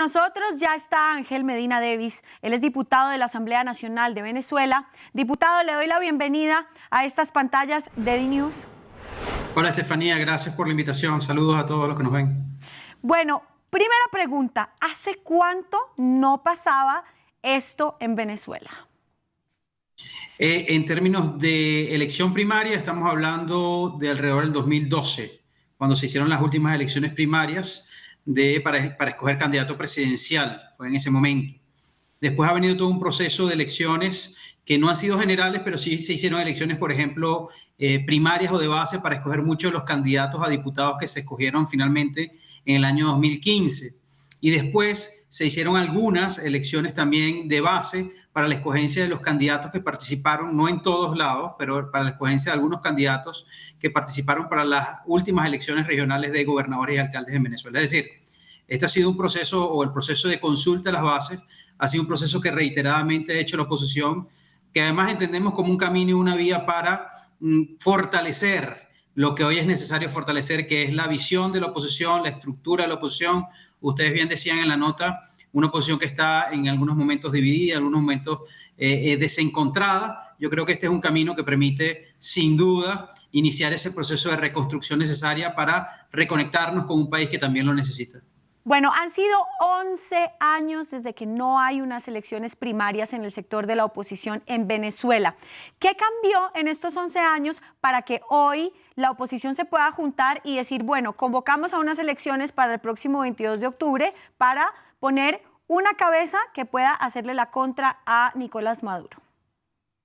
Nosotros ya está Ángel Medina Davis, él es diputado de la Asamblea Nacional de Venezuela. Diputado, le doy la bienvenida a estas pantallas de DNews. Hola Estefanía, gracias por la invitación. Saludos a todos los que nos ven. Bueno, primera pregunta, ¿hace cuánto no pasaba esto en Venezuela? En términos de elección primaria, estamos hablando de alrededor del 2012, cuando se hicieron las últimas elecciones primarias para escoger candidato presidencial, fue en ese momento. Después ha venido todo un proceso de elecciones que no han sido generales, pero sí se hicieron elecciones, por ejemplo, primarias o de base para escoger muchos de los candidatos a diputados que se escogieron finalmente en el año 2015. Y después se hicieron algunas elecciones también de base para la escogencia de los candidatos que participaron, no en todos lados, pero para la escogencia de algunos candidatos que participaron para las últimas elecciones regionales de gobernadores y alcaldes en Venezuela. Es decir, este ha sido un proceso, o el proceso de consulta a las bases, ha sido un proceso que reiteradamente ha hecho la oposición, que además entendemos como un camino y una vía para fortalecer lo que hoy es necesario fortalecer, que es la visión de la oposición, la estructura de la oposición. Ustedes bien decían en la nota, una oposición que está en algunos momentos dividida, en algunos momentos desencontrada. Yo creo que este es un camino que permite, sin duda, iniciar ese proceso de reconstrucción necesaria para reconectarnos con un país que también lo necesita. Bueno, han sido 11 años desde que no hay unas elecciones primarias en el sector de la oposición en Venezuela. ¿Qué cambió en estos 11 años para que hoy la oposición se pueda juntar y decir, bueno, convocamos a unas elecciones para el próximo 22 de octubre para poner una cabeza que pueda hacerle la contra a Nicolás Maduro?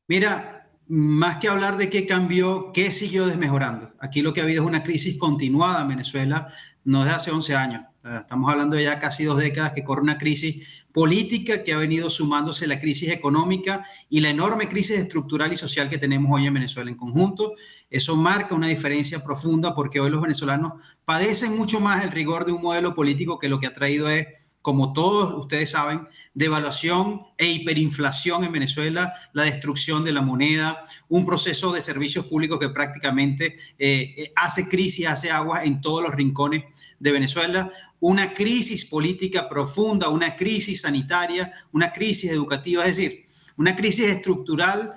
Mira, más que hablar de qué cambió, qué siguió desmejorando. Aquí lo que ha habido es una crisis continuada en Venezuela, no desde hace 11 años. Estamos hablando de ya casi 2 décadas que corre una crisis política que ha venido sumándose la crisis económica y la enorme crisis estructural y social que tenemos hoy en Venezuela en conjunto. Eso marca una diferencia profunda porque hoy los venezolanos padecen mucho más el rigor de un modelo político que lo que ha traído es, como todos ustedes saben, devaluación e hiperinflación en Venezuela, la destrucción de la moneda, un proceso de servicios públicos que prácticamente hace crisis, hace agua en todos los rincones de Venezuela, una crisis política profunda, una crisis sanitaria, una crisis educativa, es decir, una crisis estructural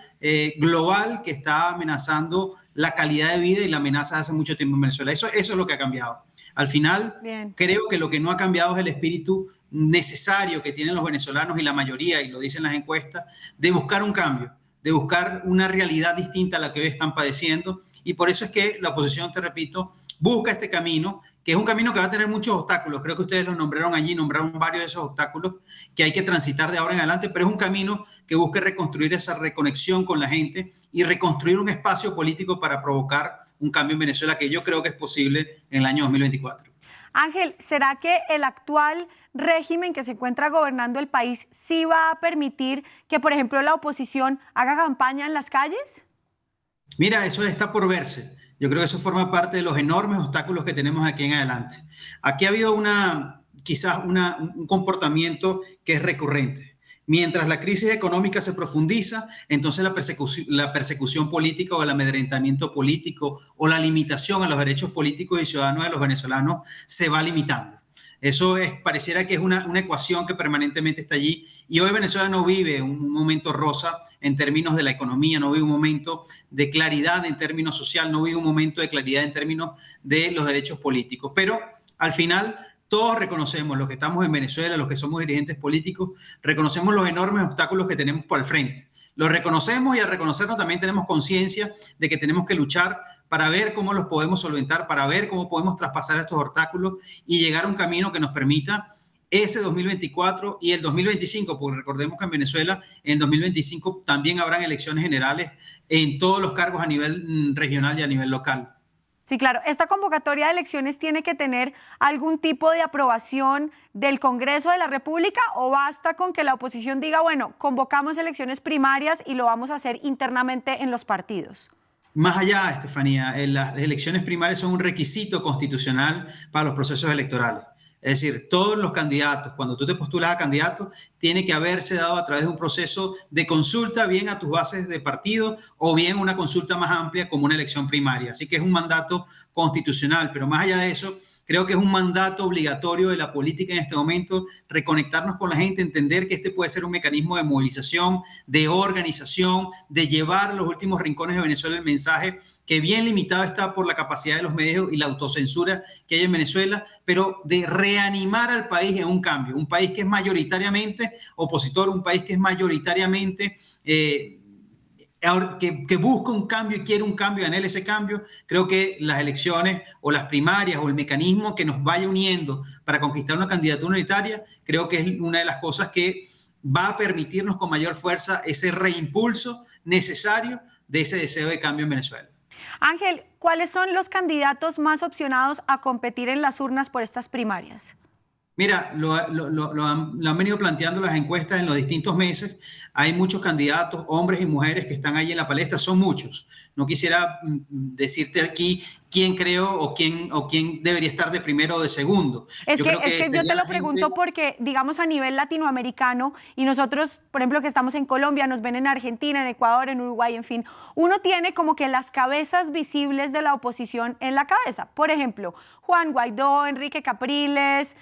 global que está amenazando la calidad de vida y la amenaza hace mucho tiempo en Venezuela. Eso es lo que ha cambiado. Al final, creo que lo que no ha cambiado es el espíritu necesario que tienen los venezolanos y la mayoría, y lo dicen las encuestas, de buscar un cambio, de buscar una realidad distinta a la que hoy están padeciendo. Y por eso es que la oposición, te repito, busca este camino, que es un camino que va a tener muchos obstáculos. Creo que ustedes los nombraron allí, nombraron varios de esos obstáculos que hay que transitar de ahora en adelante, pero es un camino que busque reconstruir esa reconexión con la gente y reconstruir un espacio político para provocar un cambio en Venezuela que yo creo que es posible en el año 2024. Ángel, ¿será que el actual régimen que se encuentra gobernando el país sí va a permitir que, por ejemplo, la oposición haga campaña en las calles? Mira, eso está por verse. Yo creo que eso forma parte de los enormes obstáculos que tenemos aquí en adelante. Aquí ha habido quizás un comportamiento que es recurrente. Mientras la crisis económica se profundiza, entonces la persecución política o el amedrentamiento político o la limitación a los derechos políticos y ciudadanos de los venezolanos se va limitando. Eso pareciera que es una ecuación que permanentemente está allí. Y hoy Venezuela no vive un momento rosa en términos de la economía, no vive un momento de claridad en términos social, no vive un momento de claridad en términos de los derechos políticos. Pero al final todos reconocemos, los que estamos en Venezuela, los que somos dirigentes políticos, reconocemos los enormes obstáculos que tenemos por el frente. Los reconocemos y al reconocernos también tenemos conciencia de que tenemos que luchar para ver cómo los podemos solventar, para ver cómo podemos traspasar estos obstáculos y llegar a un camino que nos permita ese 2024 y el 2025, porque recordemos que en Venezuela en 2025 también habrán elecciones generales en todos los cargos a nivel regional y a nivel local. Sí, claro. ¿Esta convocatoria de elecciones tiene que tener algún tipo de aprobación del Congreso de la República o basta con que la oposición diga, bueno, convocamos elecciones primarias y lo vamos a hacer internamente en los partidos? Más allá, Estefanía, las elecciones primarias son un requisito constitucional para los procesos electorales. Es decir, todos los candidatos, cuando tú te postulas a candidato, tiene que haberse dado a través de un proceso de consulta, bien a tus bases de partido o bien una consulta más amplia como una elección primaria. Así que es un mandato constitucional, pero más allá de eso, Creo que es un mandato obligatorio de la política en este momento, reconectarnos con la gente, entender que este puede ser un mecanismo de movilización, de organización, de llevar a los últimos rincones de Venezuela el mensaje que bien limitado está por la capacidad de los medios y la autocensura que hay en Venezuela, pero de reanimar al país en un cambio, un país que es mayoritariamente opositor, un país que es mayoritariamente que busca un cambio y quiere un cambio, anhela ese cambio. Creo que las elecciones o las primarias o el mecanismo que nos vaya uniendo para conquistar una candidatura unitaria, creo que es una de las cosas que va a permitirnos con mayor fuerza ese reimpulso necesario de ese deseo de cambio en Venezuela. Ángel, ¿cuáles son los candidatos más opcionados a competir en las urnas por estas primarias? Mira, lo han venido planteando las encuestas en los distintos meses. Hay muchos candidatos, hombres y mujeres, que están ahí en la palestra. Son muchos. No quisiera decirte aquí quién creo o quién debería estar de primero o de segundo. Es que yo te lo pregunto porque, digamos, a nivel latinoamericano, y nosotros, por ejemplo, que estamos en Colombia, nos ven en Argentina, en Ecuador, en Uruguay, en fin, uno tiene como que las cabezas visibles de la oposición en la cabeza. Por ejemplo, Juan Guaidó, Enrique Capriles,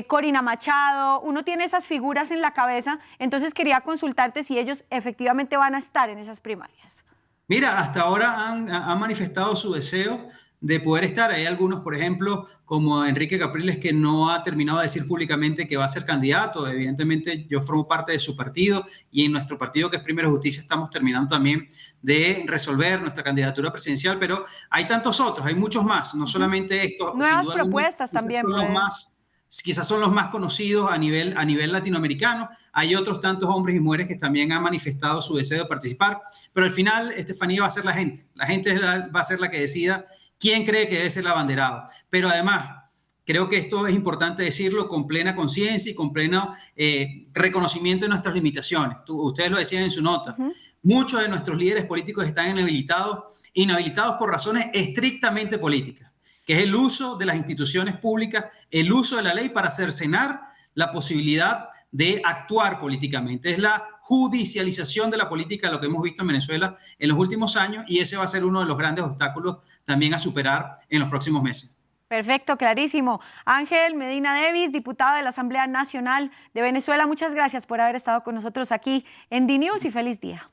Corina Machado, uno tiene esas figuras en la cabeza, entonces quería consultarte si ellos efectivamente van a estar en esas primarias. Mira, hasta ahora han manifestado su deseo de poder estar. Hay algunos, por ejemplo, como Enrique Capriles, que no ha terminado de decir públicamente que va a ser candidato. Evidentemente, yo formo parte de su partido y en nuestro partido, que es Primero Justicia, estamos terminando también de resolver nuestra candidatura presidencial, pero hay tantos otros, hay muchos más, no solamente estos. Nuevas propuestas también. Quizás son los más conocidos a nivel latinoamericano. Hay otros tantos hombres y mujeres que también han manifestado su deseo de participar, pero al final, Estefanía, va a ser la gente. La gente va a ser la que decida quién cree que debe ser el abanderado. Pero además, creo que esto es importante decirlo con plena conciencia y con pleno reconocimiento de nuestras limitaciones. Ustedes lo decían en su nota. Muchos de nuestros líderes políticos están inhabilitados por razones estrictamente políticas, que es el uso de las instituciones públicas, el uso de la ley para cercenar la posibilidad de actuar políticamente. Es la judicialización de la política, lo que hemos visto en Venezuela en los últimos años, y ese va a ser uno de los grandes obstáculos también a superar en los próximos meses. Perfecto, clarísimo. Ángel Medina Davis, diputado de la Asamblea Nacional de Venezuela, muchas gracias por haber estado con nosotros aquí en DNews y feliz día.